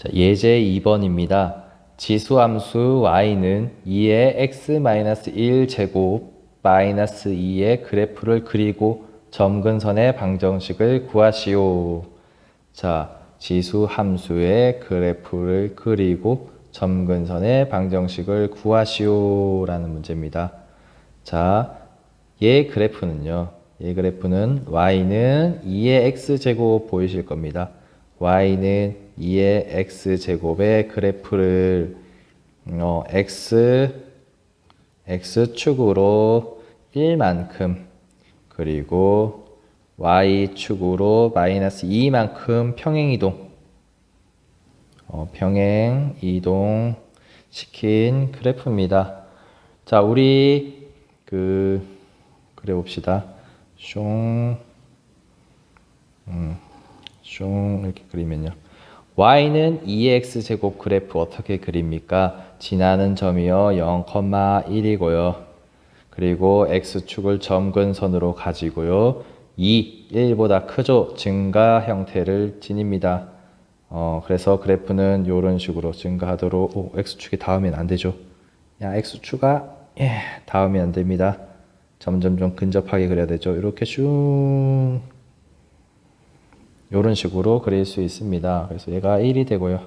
자, 예제 2번입니다. 지수함수 y는 2의 x-1 제곱 마이너스 2의 그래프를 그리고 점근선의 방정식을 구하시오. 자, 지수함수의 그래프를 그리고 점근선의 방정식을 구하시오 라는 문제입니다. 자, 얘 그래프는 y는 2의 x제곱 보이실 겁니다. y는 2의 x제곱의 그래프를 x축으로 1만큼 그리고 y축으로 마이너스 2만큼 평행이동 평행이동 시킨 그래프입니다. 자, 우리 그래 봅시다. 이렇게 그리면요. y는 2x제곱 그래프 어떻게 그립니까? 지나는 점이요 0,1이고요. 그리고 x축을 점근선으로 가지고요. 1보다 크죠? 증가 형태를 지닙니다. 그래서 그래프는 이런 식으로 증가하도록 x축이 닿으면 안 되죠. x축가 닿으면 안 됩니다. 점점 좀 근접하게 그려야 되죠. 이렇게 슝 이런 식으로 그릴 수 있습니다. 그래서 얘가 1이 되고요.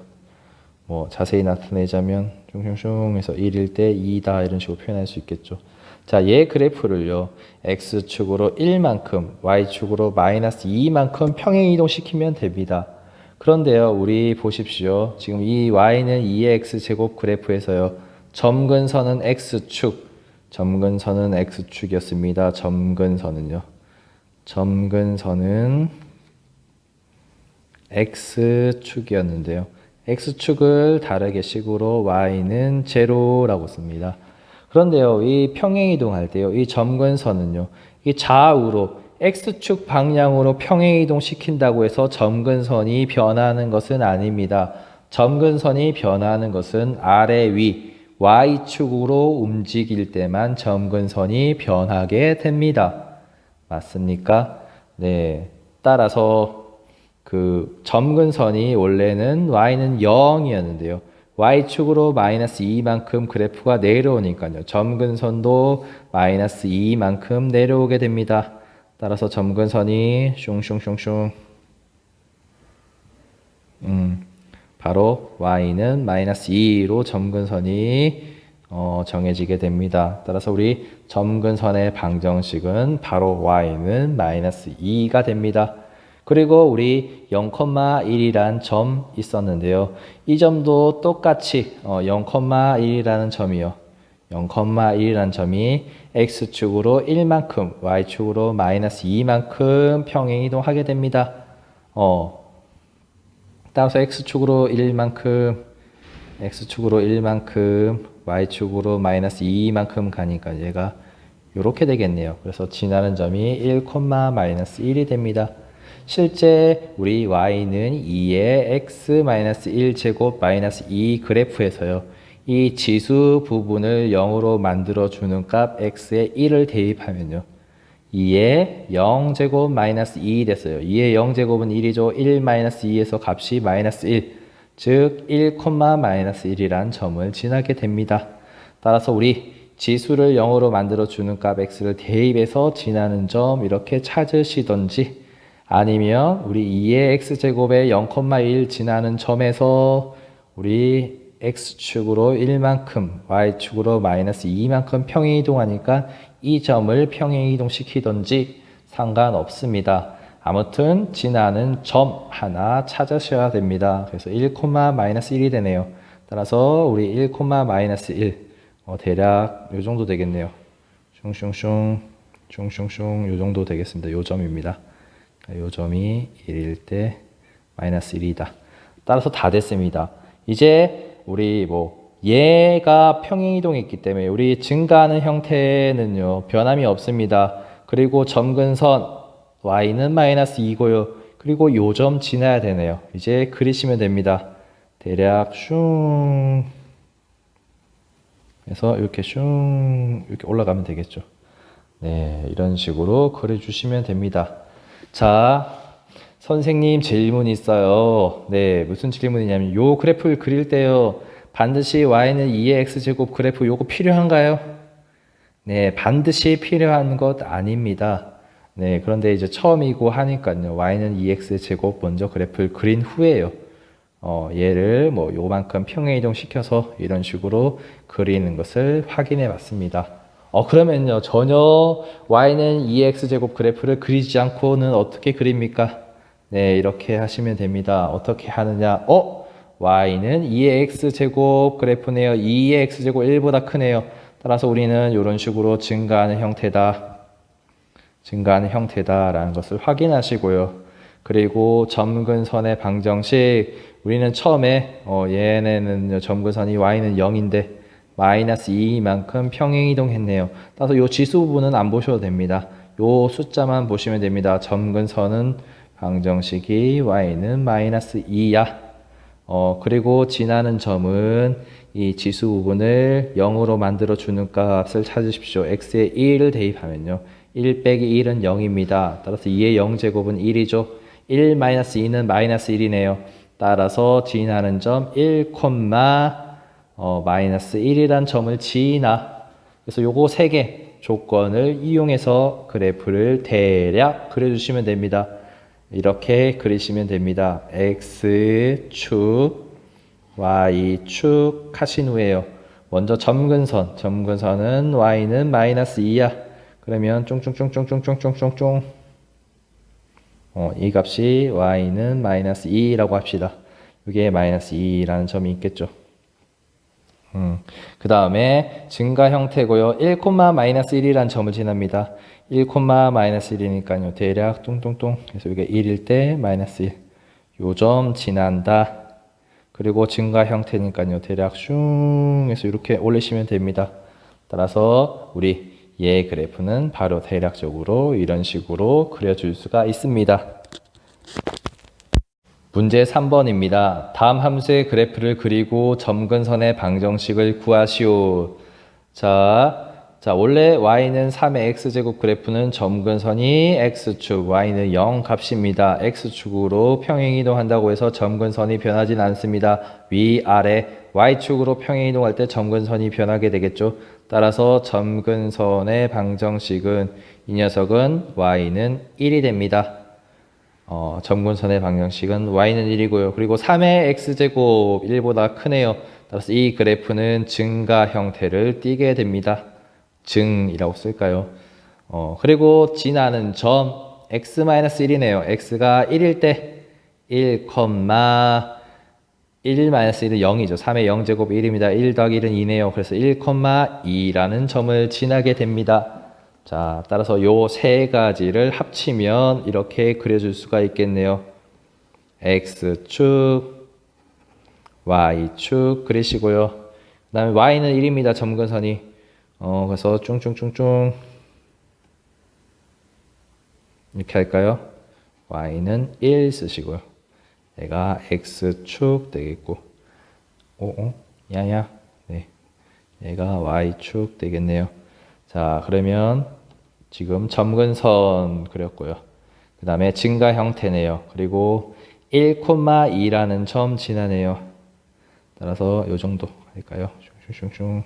뭐 자세히 나타내자면 슝슝슝 해서 1일 때 2다 이런 식으로 표현할 수 있겠죠. 자, 얘 그래프를요. x축으로 1만큼, y축으로 마이너스 2만큼 평행이동 시키면 됩니다. 그런데요, 우리 보십시오. 지금 이 y는 2의 x제곱 그래프에서요. 점근선은 x축이었습니다. 점근선은 x축이었는데요. x축을 다르게 식으로 y는 제로라고 씁니다. 그런데요, 이 평행이동할 때요, 이 점근선은요, 이 좌우로 x축 방향으로 평행이동 시킨다고 해서 점근선이 변하는 것은 아닙니다. 점근선이 변하는 것은 아래 위 y축으로 움직일 때만 점근선이 변하게 됩니다. 맞습니까? 네. 따라서 그 점근선이 원래는 y는 0이었는데요. y축으로 마이너스 2만큼 그래프가 내려오니까요. 점근선도 마이너스 2만큼 내려오게 됩니다. 따라서 점근선이 슝슝슝슝 바로 y는 마이너스 2로 점근선이 정해지게 됩니다. 따라서 우리 점근선의 방정식은 바로 y는 마이너스 2가 됩니다. 그리고 우리 0,1이란 점 있었는데요. 이 점도 똑같이 0,1이라는 점이요. 0,1이라는 점이 x축으로 1만큼, y축으로 마이너스 2만큼 평행이동하게 됩니다. 따라서 x축으로 1만큼, y축으로 마이너스 2만큼 가니까 얘가 이렇게 되겠네요. 그래서 지나는 점이 1, 마이너스 1이 됩니다. 실제 우리 y는 2의 x-1제곱 마이너스 2 그래프에서요. 이 지수 부분을 0으로 만들어주는 값 x에 1을 대입하면요. 2의 0제곱 마이너스 2 됐어요. 2의 0제곱은 1이죠. 1 마이너스 2에서 값이 마이너스 1, 즉 1, 마이너스 1이란 점을 지나게 됩니다. 따라서 우리 지수를 0으로 만들어주는 값 x를 대입해서 지나는 점 이렇게 찾으시던지 아니면 우리 2의 x제곱에 0,1 지나는 점에서 우리 x축으로 1만큼, y축으로 마이너스 2만큼 평행이동하니까 이 점을 평행이동시키던지 상관없습니다. 아무튼 지나는 점 하나 찾으셔야 됩니다. 그래서 1, 마이너스 1이 되네요. 따라서 우리 1, 마이너스 1 대략 요 정도 되겠네요. 슝슝슝 요 정도 되겠습니다. 요 점입니다. 요 점이 1일 때 마이너스 1이다. 따라서 다 됐습니다. 이제 우리 얘가 평행이동했기 때문에 우리 증가하는 형태는요 변함이 없습니다. 그리고 점근선 y는 마이너스 2고요. 그리고 요 점 지나야 되네요. 이제 그리시면 됩니다. 대략 슝 해서 이렇게 이렇게 올라가면 되겠죠. 네, 이런 식으로 그려주시면 됩니다. 자, 선생님 질문 있어요. 네, 무슨 질문이냐면 요 그래프를 그릴 때요. 반드시 y는 2의 x제곱 그래프 요거 필요한가요? 네, 반드시 필요한 것 아닙니다. 네, 그런데 이제 처음이고 하니까요. y는 2x제곱 먼저 그래프를 그린 후에요. 얘를 뭐 요만큼 평행이동 시켜서 이런 식으로 그리는 것을 확인해 봤습니다. 그러면요. 전혀 y는 2x제곱 그래프를 그리지 않고는 어떻게 그립니까? 네, 이렇게 하시면 됩니다. 어떻게 하느냐? y는 2의 x제곱 그래프네요. 2의 x제곱 1보다 크네요. 따라서 우리는 이런 식으로 증가하는 형태다라는 것을 확인하시고요. 그리고 점근선의 방정식 우리는 처음에 얘네는 점근선이 y는 0인데 마이너스 2만큼 평행이동했네요. 따라서 이 지수 부분은 안 보셔도 됩니다. 요 숫자만 보시면 됩니다. 점근선은 방정식이 y는 마이너스 2야. 그리고 지나는 점은 이 지수 부분을 0으로 만들어 주는 값을 찾으십시오. x에 1을 대입하면요. 1 빼기 1은 0입니다. 따라서 2의 0제곱은 1이죠. 1 마이너스 2는 마이너스 1이네요. 따라서 지나는 점 1, 마이너스 1이란 점을 지나. 그래서 요거 3개 조건을 이용해서 그래프를 대략 그려주시면 됩니다. 이렇게 그리시면 됩니다. X축, Y축 하신 후에요. 먼저 점근선은 Y는 마이너스 2야. 그러면 쫑쫑쫑쫑쫑쫑쫑쫑쫑 이 값이 Y는 마이너스 2라고 합시다. 이게 마이너스 2라는 점이 있겠죠. 그 다음에 증가 형태고요. 1, 마이너스 1이라는 점을 지납니다. 1, 마이너스 1이니까요. 대략 뚱뚱뚱. 그래서 이게 1일 때 마이너스 1. 요 점 지난다. 그리고 증가 형태니까요. 대략 슝 해서 이렇게 올리시면 됩니다. 따라서 우리 얘 그래프는 바로 대략적으로 이런 식으로 그려줄 수가 있습니다. 문제 3번입니다. 다음 함수의 그래프를 그리고 점근선의 방정식을 구하시오. 자, 원래 y는 3의 x제곱 그래프는 점근선이 x축, y는 0 값입니다. x축으로 평행이동한다고 해서 점근선이 변하진 않습니다. 위아래 y축으로 평행이동할 때 점근선이 변하게 되겠죠. 따라서 점근선의 방정식은 이 녀석은 y는 1이 됩니다. 점근선의 방정식은 y는 1이고요. 그리고 3의 x제곱 1보다 크네요. 따라서 이 그래프는 증가 형태를 띠게 됩니다. 증이라고 쓸까요? 그리고 지나는 점 x-1이네요. x가 1일 때 1, 1 마이너스 1은 0이죠. 3의 0제곱 1입니다. 1 더하기 1은 2네요. 그래서 1, 2라는 점을 지나게 됩니다. 자, 따라서 요 세 가지를 합치면 이렇게 그려줄 수가 있겠네요. X축, Y축 그리시고요. 그 다음에 Y는 1입니다. 점근선이. 그래서 쭝쭝쭝쭝 이렇게 할까요? Y는 1 쓰시고요. 얘가 X축 되겠고 야야 네, 얘가 Y축 되겠네요. 자, 그러면 지금 점근선 그렸고요. 그 다음에 증가 형태네요. 그리고 1, 2라는 점 지나네요. 따라서 요 정도 할까요? 슝슝슝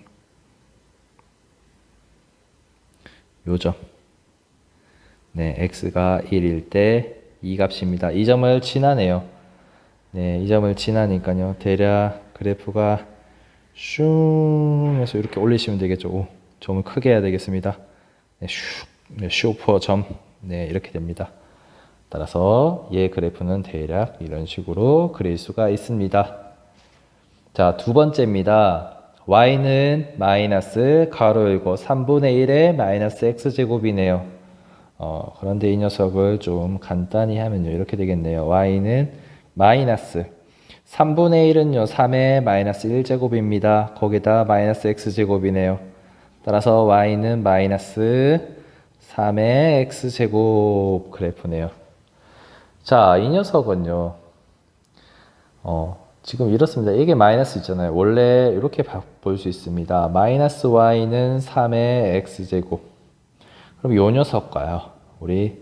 요 점. 네, x가 1일 때 이 값입니다. 이 점을 지나네요. 네, 이 점을 지나니까요. 대략 그래프가 슝 해서 이렇게 올리시면 되겠죠. 오, 점을 크게 해야 되겠습니다. 네, 슈퍼 점. 네, 이렇게 됩니다. 따라서 얘 그래프는 대략 이런 식으로 그릴 수가 있습니다. 자, 두 번째입니다. y는 마이너스 가로 열고 3분의 1의 마이너스 x제곱이네요. 그런데 이 녀석을 좀 간단히 하면요. 이렇게 되겠네요. y는 마이너스 3분의 1은요. 3의 마이너스 1제곱입니다. 거기다 마이너스 x제곱이네요. 따라서 y는 마이너스 3의 x제곱 그래프네요. 자, 이 녀석은요. 지금 이렇습니다. 이게 마이너스 있잖아요. 원래 이렇게 볼 수 있습니다. 마이너스 y는 3의 x제곱. 그럼 요 녀석과요. 우리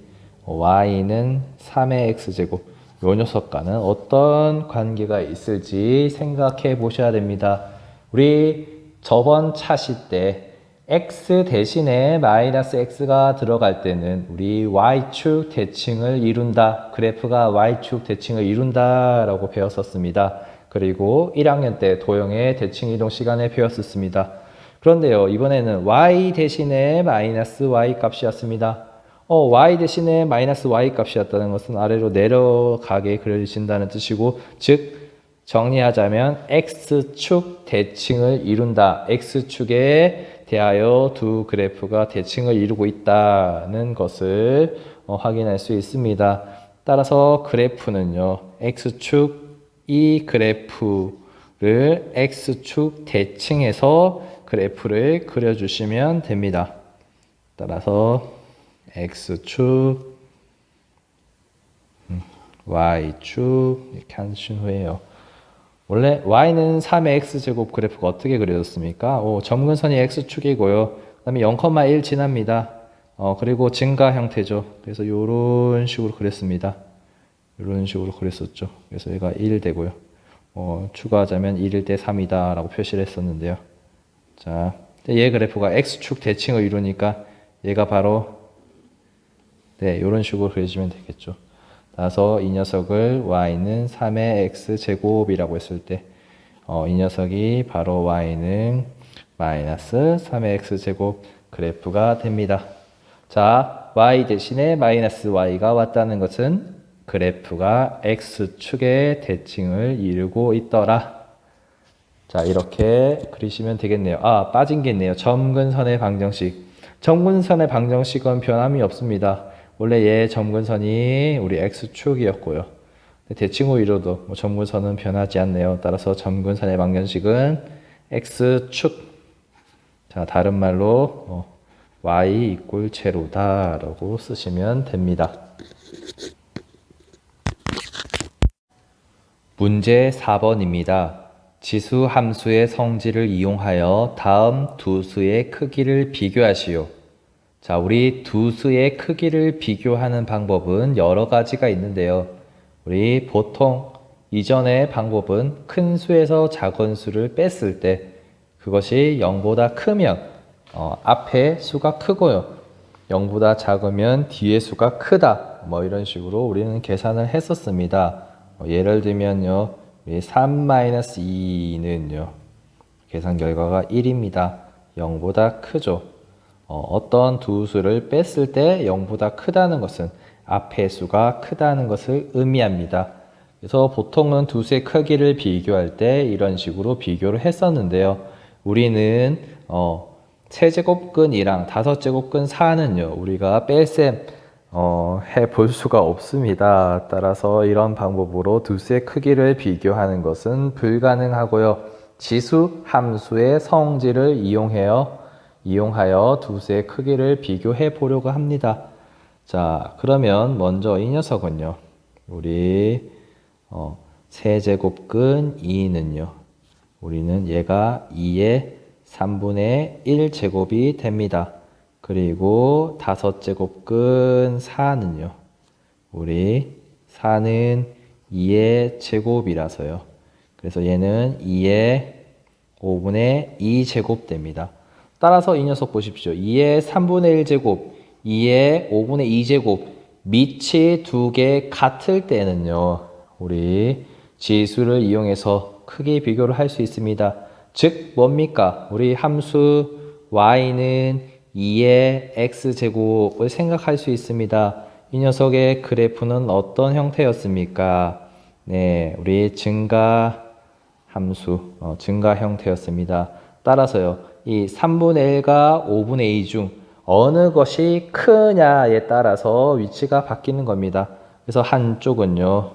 y는 3의 x제곱. 요 녀석과는 어떤 관계가 있을지 생각해 보셔야 됩니다. 우리 저번 차시 때 x 대신에 마이너스 x가 들어갈 때는 우리 y축 대칭을 이룬다. 그래프가 y축 대칭을 이룬다 라고 배웠었습니다. 그리고 1학년 때 도형의 대칭 이동 시간에 배웠었습니다. 그런데요, 이번에는 y 대신에 마이너스 y 값이었습니다. y 대신에 마이너스 y 값이었다는 것은 아래로 내려가게 그려진다는 뜻이고, 즉 정리하자면 x축 대칭을 이룬다. x축에 대하여 두 그래프가 대칭을 이루고 있다는 것을 확인할 수 있습니다. 따라서 그래프는요, x축 이 그래프를 x축 대칭해서 그래프를 그려주시면 됩니다. 따라서 x축, y축 이렇게 하신 후에요. 원래 y는 3의 x제곱 그래프가 어떻게 그려졌습니까? 점근선이 x축이고요. 그 다음에 0,1 지납니다. 그리고 증가 형태죠. 그래서 이런 식으로 그렸습니다. 이런 식으로 그렸었죠. 그래서 얘가 1 되고요. 추가하자면 1일 때 3이다 라고 표시를 했었는데요. 자, 얘 그래프가 x축 대칭을 이루니까 얘가 바로 이런 식으로 그려주면 되겠죠. 따라서 이 녀석을 y는 3의 x제곱이라고 했을 때 이 녀석이 바로 y는 마이너스 3의 x제곱 그래프가 됩니다. 자, y 대신에 마이너스 y가 왔다는 것은 그래프가 x축의 대칭을 이루고 있더라. 자, 이렇게 그리시면 되겠네요. 빠진 게 있네요. 점근선의 방정식. 점근선의 방정식은 변함이 없습니다. 원래 얘 점근선이 우리 x축이었고요. 대칭으로 이뤄도 점근선은 변하지 않네요. 따라서 점근선의 방정식은 x축. 자, 다른 말로 y 이꼴 제로다 라고 쓰시면 됩니다. 문제 4번입니다. 지수 함수의 성질을 이용하여 다음 두 수의 크기를 비교하시오. 자, 우리 두 수의 크기를 비교하는 방법은 여러 가지가 있는데요. 우리 보통 이전의 방법은 큰 수에서 작은 수를 뺐을 때 그것이 0보다 크면 앞에 수가 크고요. 0보다 작으면 뒤에 수가 크다. 이런 식으로 우리는 계산을 했었습니다. 예를 들면요. 3-2는요. 계산 결과가 1입니다. 0보다 크죠. 어떤 두 수를 뺐을 때 0보다 크다는 것은 앞의 수가 크다는 것을 의미합니다. 그래서 보통은 두 수의 크기를 비교할 때 이런 식으로 비교를 했었는데요. 우리는 세제곱근이랑 5제곱근 4는요. 우리가 뺄셈 해볼 수가 없습니다. 따라서 이런 방법으로 두 수의 크기를 비교하는 것은 불가능하고요. 지수 함수의 성질을 이용하여 두 수의 크기를 비교해 보려고 합니다. 자, 그러면 먼저 이 녀석은요. 우리 세제곱근 2는요. 우리는 얘가 2의 3분의 1 제곱이 됩니다. 그리고 5제곱근 4는요. 우리 4는 2의 제곱이라서요. 그래서 얘는 2의 5분의 2 제곱 됩니다. 따라서 이 녀석 보십시오. 2의 3분의 1 제곱, 2의 5분의 2 제곱 밑이 두 개 같을 때는요. 우리 지수를 이용해서 크기 비교를 할 수 있습니다. 즉 뭡니까? 우리 함수 y는 2의 x제곱을 생각할 수 있습니다. 이 녀석의 그래프는 어떤 형태였습니까? 네, 우리 증가 함수, 증가 형태였습니다. 따라서요, 이 3분의 1과 5분의 2 중 어느 것이 크냐에 따라서 위치가 바뀌는 겁니다. 그래서 한쪽은요,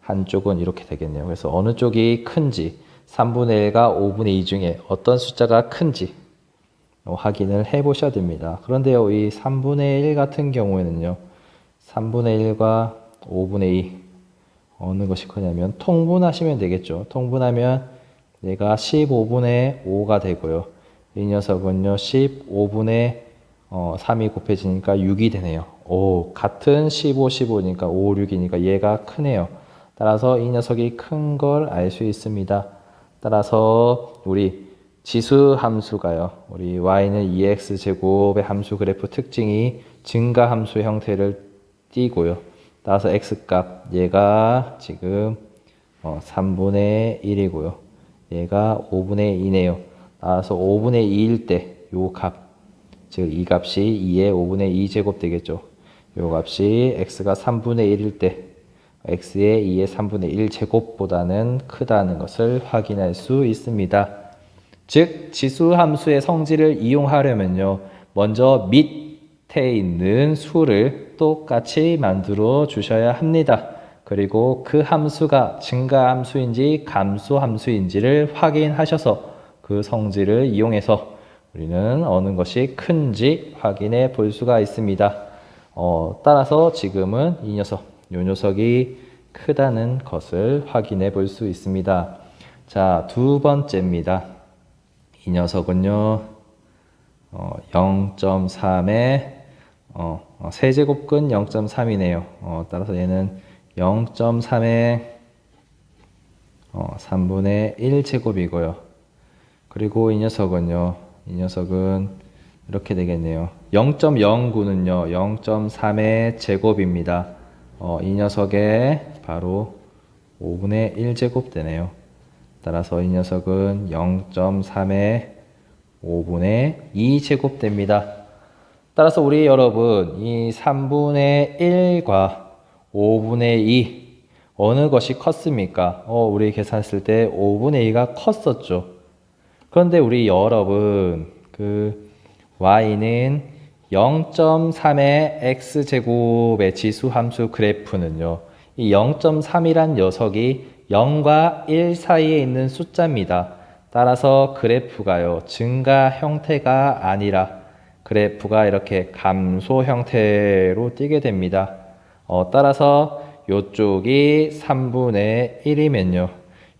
한쪽은 이렇게 되겠네요. 그래서 어느 쪽이 큰지, 3분의 1과 5분의 2 중에 어떤 숫자가 큰지 확인을 해 보셔야 됩니다. 그런데요, 이 3분의 1 같은 경우에는요, 3분의 1과 5분의 2 어느 것이 크냐면 통분하시면 되겠죠. 통분하면 얘가 15분의 5가 되고요. 이 녀석은요 15분의 3이 곱해지니까 6이 되네요. 오, 같은 15, 15니까 5, 6이니까 얘가 크네요. 따라서 이 녀석이 큰 걸 알 수 있습니다. 따라서 우리 지수 함수가요. 우리 y는 2x 제곱의 함수 그래프 특징이 증가 함수 형태를 띠고요. 따라서 x 값 얘가 지금 3분의 1이고요. 얘가 5분의 2네요. 따라서 5분의 2일 때 요 값, 즉 이 값이 2의 5분의 2 제곱 되겠죠. 요 값이 x가 3분의 1일 때 x의 2의 3분의 1 제곱보다는 크다는 것을 확인할 수 있습니다. 즉 지수 함수의 성질을 이용하려면요. 먼저 밑에 있는 수를 똑같이 만들어 주셔야 합니다. 그리고 그 함수가 증가 함수인지 감소 함수인지를 확인하셔서 그 성질을 이용해서 우리는 어느 것이 큰지 확인해 볼 수가 있습니다. 따라서 지금은 이 녀석, 요 녀석이 크다는 것을 확인해 볼 수 있습니다. 자, 두 번째입니다. 이 녀석은요, 0.3에 세제곱근 0.3이네요. 따라서 얘는 0.3의 3분의 1 제곱이고요. 그리고 이 녀석은 이렇게 되겠네요. 0.09는요, 0.3의 제곱입니다. 이 녀석의 바로 5분의 1 제곱 되네요. 따라서 이 녀석은 0.3의 5분의 2 제곱 됩니다. 따라서 우리 여러분, 이 3분의 1과 5분의 2 어느 것이 컸습니까? 우리 계산했을 때 5분의 2가 컸었죠. 그런데 우리 여러분, 그 y는 0.3의 x제곱의 지수함수 그래프는요. 이 0.3이란 녀석이 0과 1 사이에 있는 숫자입니다. 따라서 그래프가요. 증가 형태가 아니라 그래프가 이렇게 감소 형태로 띄게 됩니다. 따라서 요쪽이 3분의 1이면요.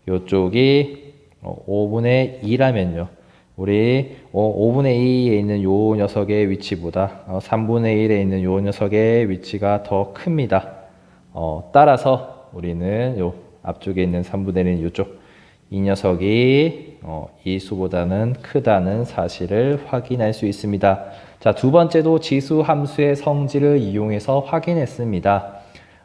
요쪽이 5분의 2라면요. 우리 5분의 2에 있는 요 녀석의 위치보다 3분의 1에 있는 요 녀석의 위치가 더 큽니다. 따라서 우리는 요 앞쪽에 있는 3분의 1은 요쪽 이 녀석이 이 수보다는 크다는 사실을 확인할 수 있습니다. 자, 두 번째도 지수 함수의 성질을 이용해서 확인했습니다.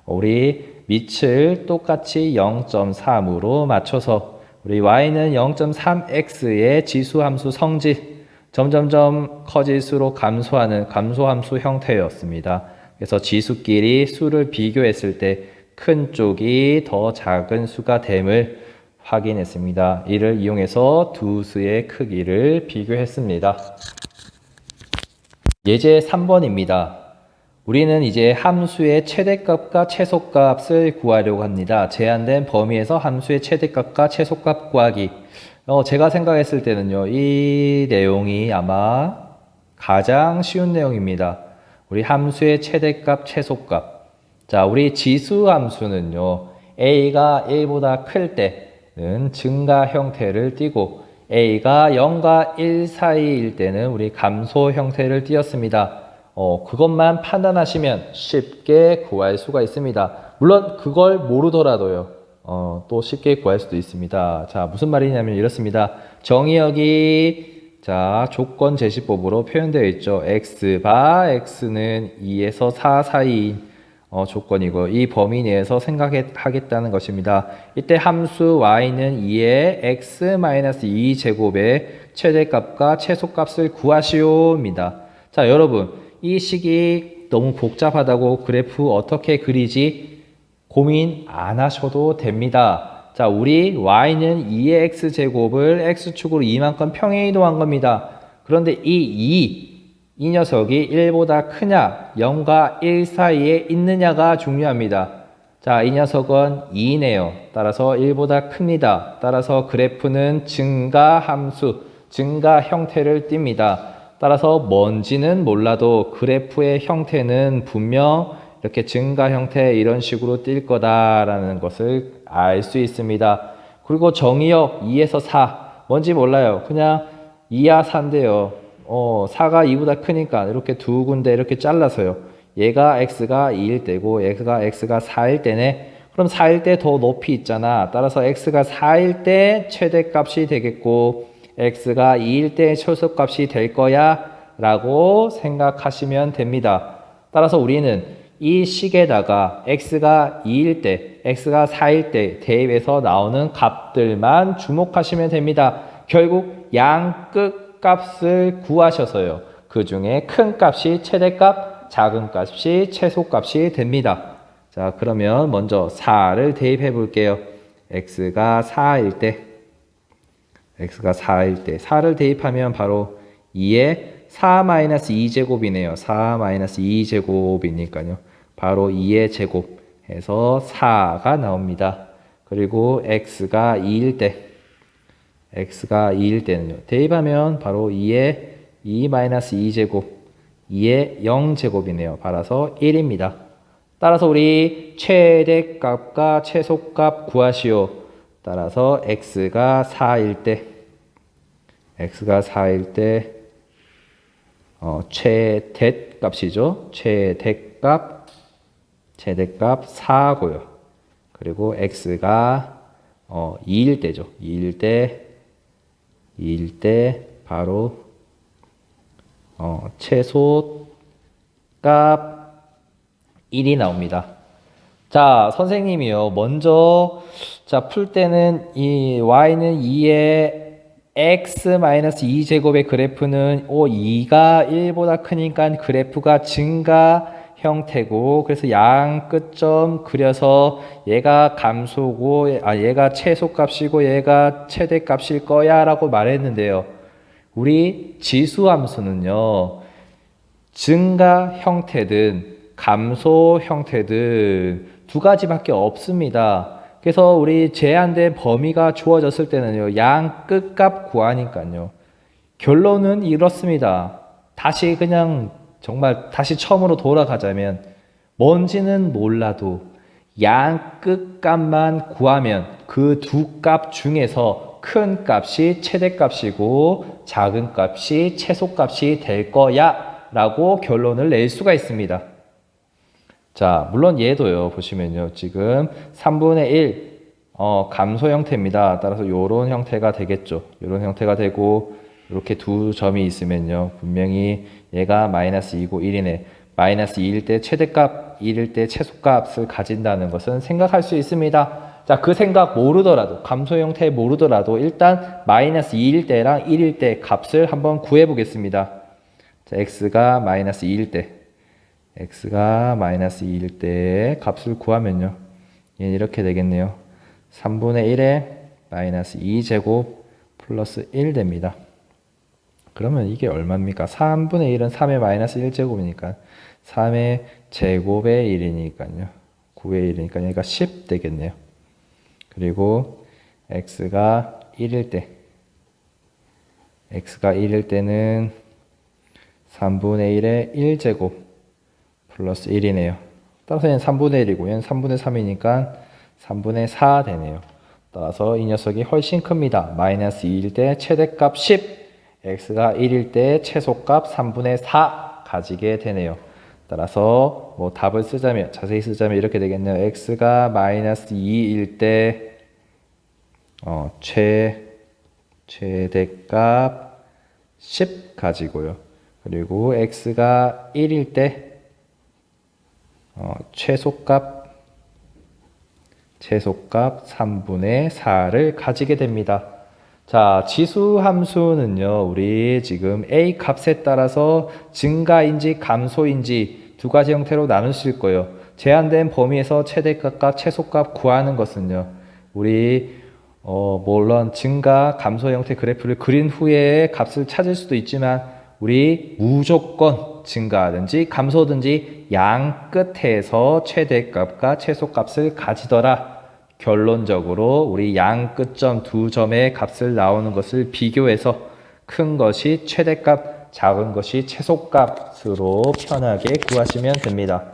우리 밑을 똑같이 0.3으로 맞춰서 우리 y는 0.3x의 지수함수 성질 점점점 커질수록 감소하는 감소함수 형태였습니다. 그래서 지수끼리 수를 비교했을 때 큰 쪽이 더 작은 수가 됨을 확인했습니다. 이를 이용해서 두 수의 크기를 비교했습니다. 예제 3번입니다. 우리는 이제 함수의 최대값과 최소값을 구하려고 합니다. 제한된 범위에서 함수의 최대값과 최소값 구하기. 제가 생각했을 때는요, 이 내용이 아마 가장 쉬운 내용입니다. 우리 함수의 최대값, 최소값. 자, 우리 지수 함수는요, a가 1보다 클 때는 증가 형태를 띠고, a가 0과 1 사이일 때는 우리 감소 형태를 띄었습니다. 그것만 판단하시면 쉽게 구할 수가 있습니다. 물론 그걸 모르더라도요. 또 쉽게 구할 수도 있습니다. 자, 무슨 말이냐면 이렇습니다. 정의역이 자, 조건 제시법으로 표현되어 있죠. x바 x는 2에서 4 사이인 조건이고 이 범위 내에서 생각하겠다는 것입니다. 이때 함수 y는 2의 x-2 제곱의 최대값과 최소값을 구하시오입니다. 자, 여러분 이 식이 너무 복잡하다고 그래프 어떻게 그리지 고민 안 하셔도 됩니다. 자, 우리 y는 2의 x제곱을 x축으로 이만큼 평행이동한 겁니다. 그런데 이 녀석이 1보다 크냐 0과 1 사이에 있느냐가 중요합니다. 자, 이 녀석은 2네요. 따라서 1보다 큽니다. 따라서 그래프는 증가 함수, 증가 형태를 띱니다. 따라서 뭔지는 몰라도 그래프의 형태는 분명 이렇게 증가 형태 이런 식으로 띌 거다라는 것을 알 수 있습니다. 그리고 정의역 2에서 4 뭔지 몰라요. 그냥 2야 4인데요. 4가 2보다 크니까 이렇게 두 군데 이렇게 잘라서요. 얘가 x가 2일 때고 얘가 x가 4일 때네. 그럼 4일 때 더 높이 있잖아. 따라서 x가 4일 때 최대값이 되겠고 x가 2일 때 최소값이 될 거야 라고 생각하시면 됩니다. 따라서 우리는 이 식에다가 x가 2일 때, x가 4일 때 대입해서 나오는 값들만 주목하시면 됩니다. 결국 양 끝값을 구하셔서요. 그 중에 큰 값이 최대값, 작은 값이 최소값이 됩니다. 자, 그러면 먼저 4를 대입해 볼게요. x가 4일 때, 4를 대입하면 바로 2에 4-2제곱이네요. 4-2제곱이니까요. 바로 2의 제곱 해서 4가 나옵니다. 그리고 x가 2일 때는요. 대입하면 바로 2의 2-2제곱, 2의 0제곱이네요. 따라서 1입니다. 따라서 우리 최대값과 최소값 구하시오. 따라서 x가 4일 때 최대값이죠. 최대값 4고요. 그리고 x가 2일 때죠. 2일 때 바로 최소값 1이 나옵니다. 자, 선생님이요. 먼저 풀 때는 이 y는 2의 x-2제곱의 그래프는 2가 1보다 크니까 그래프가 증가 형태고, 그래서 양 끝점 그려서 얘가 감소고 얘가 최소값이고 얘가 최대값일 거야 라고 말했는데요. 우리 지수함수는요, 증가 형태든 감소 형태든 두 가지밖에 없습니다. 그래서 우리 제한된 범위가 주어졌을 때는요, 양 끝값 구하니까요. 결론은 이렇습니다. 다시 처음으로 돌아가자면 뭔지는 몰라도 양 끝값만 구하면 그 두 값 중에서 큰 값이 최대값이고 작은 값이 최소값이 될 거야 라고 결론을 낼 수가 있습니다. 자, 물론 얘도요, 보시면요, 지금 3분의 1, 감소 형태입니다. 따라서 요런 형태가 되겠죠. 요런 형태가 되고, 이렇게 두 점이 있으면요, 분명히 얘가 -2고 1이네. -2일 때 최대값, 1일 때 최소값을 가진다는 것은 생각할 수 있습니다. 자, 그 생각 모르더라도, 감소 형태 모르더라도, 일단 -2일 때랑 1일 때 값을 한번 구해 보겠습니다. 자, x가 -2일 때, 값을 구하면요, 얘는 이렇게 되겠네요. 3분의 1에 -2제곱 플러스 1 됩니다. 그러면 이게 얼마입니까? 3분의 1은 3의 -1제곱이니까 3의 제곱의 1이니까요. 9의 1이니까 얘가 10 되겠네요. 그리고 x가 1일 때는 3분의 1의 1제곱 플러스 1이네요. 따라서 얘는 3분의 1이고 얘는 3분의 3이니까 3분의 4 되네요. 따라서 이 녀석이 훨씬 큽니다. -2일 때 최대값 10, x가 1일 때 최소값 3분의 4 가지게 되네요. 따라서 뭐 답을 자세히 쓰자면 이렇게 되겠네요. x가 -2일 때 최대값 10 가지고요. 그리고 x가 1일 때 최소값 3분의 4를 가지게 됩니다. 자, 지수 함수는요, 우리 지금 a 값에 따라서 증가인지 감소인지 두 가지 형태로 나눌 수 있고요. 제한된 범위에서 최대값과 최소값 구하는 것은요, 우리 물론 증가, 감소 형태 그래프를 그린 후에 값을 찾을 수도 있지만 우리 무조건 증가든지 감소든지 양 끝에서 최대값과 최소값을 가지더라. 결론적으로 우리 양 끝점 두 점의 값을 나오는 것을 비교해서 큰 것이 최대값, 작은 것이 최소값으로 편하게 구하시면 됩니다.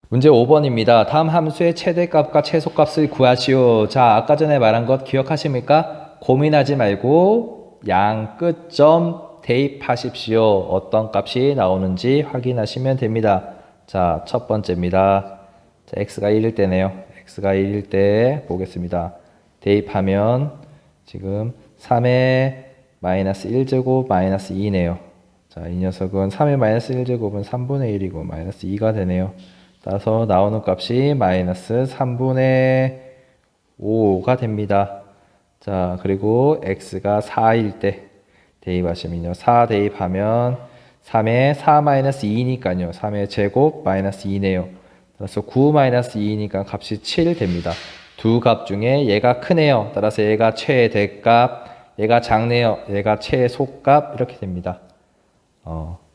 문제 5번입니다. 다음 함수의 최대값과 최소값을 구하시오. 자, 아까 전에 말한 것 기억하십니까? 고민하지 말고 양 끝점 대입하십시오. 어떤 값이 나오는지 확인하시면 됩니다. 자, 첫 번째입니다. 자, x가 1일 때네요. x가 1일 때 보겠습니다. 대입하면 지금 3의 마이너스 1제곱 마이너스 2네요. 자, 이 녀석은 3의 마이너스 1제곱은 3분의 1이고 마이너스 2가 되네요. 따라서 나오는 값이 마이너스 3분의 5가 됩니다. 자, 그리고 x가 4일 때 대입하시면요. 4 대입하면 3의 4 마이너스 2니까요. 3의 제곱 마이너스 2네요. 따라서 9 마이너스 2니까 값이 7 됩니다. 두 값 중에 얘가 크네요. 따라서 얘가 최대값, 얘가 작네요. 얘가 최소값 이렇게 됩니다.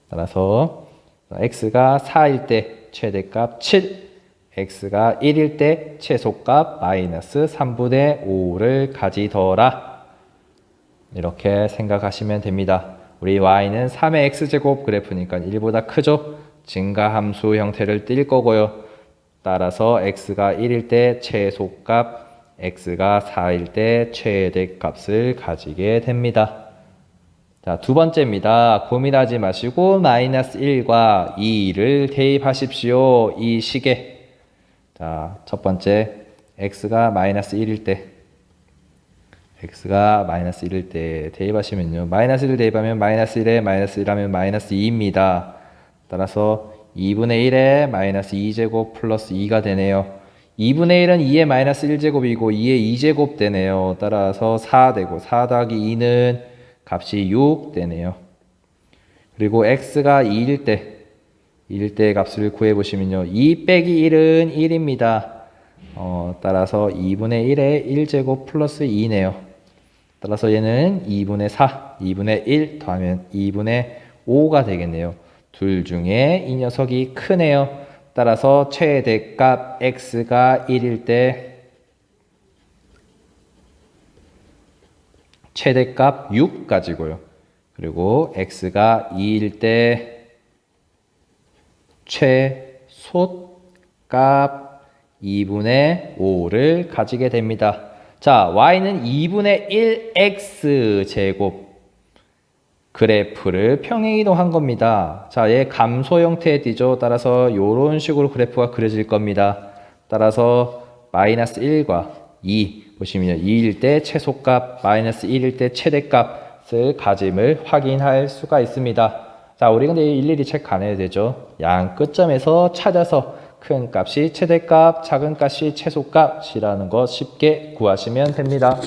따라서 x가 4일 때 최대값 7, x가 1일 때 최소값 마이너스 3분의 5를 가지더라. 이렇게 생각하시면 됩니다. 우리 y는 3의 x제곱 그래프니까 1보다 크죠? 증가함수 형태를 띌 거고요. 따라서 x가 1일 때 최소값, x가 4일 때 최대값을 가지게 됩니다. 자, 두 번째입니다. 고민하지 마시고 마이너스 1과 2를 대입하십시오. 이 식에. 자, 첫 번째 x가 마이너스 1일 때 x가 마이너스 1일 때 대입하시면요. 마이너스 1을 대입하면 마이너스 1에 마이너스 1하면 마이너스 2입니다. 따라서 2분의 1에 마이너스 2제곱 플러스 2가 되네요. 2분의 1은 2의 마이너스 1제곱이고 2의 2제곱 되네요. 따라서 4 되고 4 더하기 2는 값이 6 되네요. 그리고 x가 2일 때 값을 구해보시면요. 2 빼기 1은 1입니다. 따라서 2분의 1에 1제곱 플러스 2네요. 따라서 얘는 2분의 4, 2분의 1 더하면 2분의 5가 되겠네요. 둘 중에 이 녀석이 크네요. 따라서 최대값 x가 1일 때 최대값 6 가지고요. 그리고 x가 2일 때 최소값 2분의 5를 가지게 됩니다. 자, y는 2분의 1x 제곱 그래프를 평행이동한 겁니다. 자, 얘 감소 형태의 띠죠. 따라서 이런 식으로 그래프가 그려질 겁니다. 따라서 마이너스 1과 2 보시면 2일 때 최소값, 마이너스 1일 때 최대값을 가짐을 확인할 수가 있습니다. 자, 우리 근데 일일이 체크 안 해도 되죠. 양 끝점에서 찾아서 큰 값이 최대값, 작은 값이 최소값이라는 거 쉽게 구하시면 됩니다.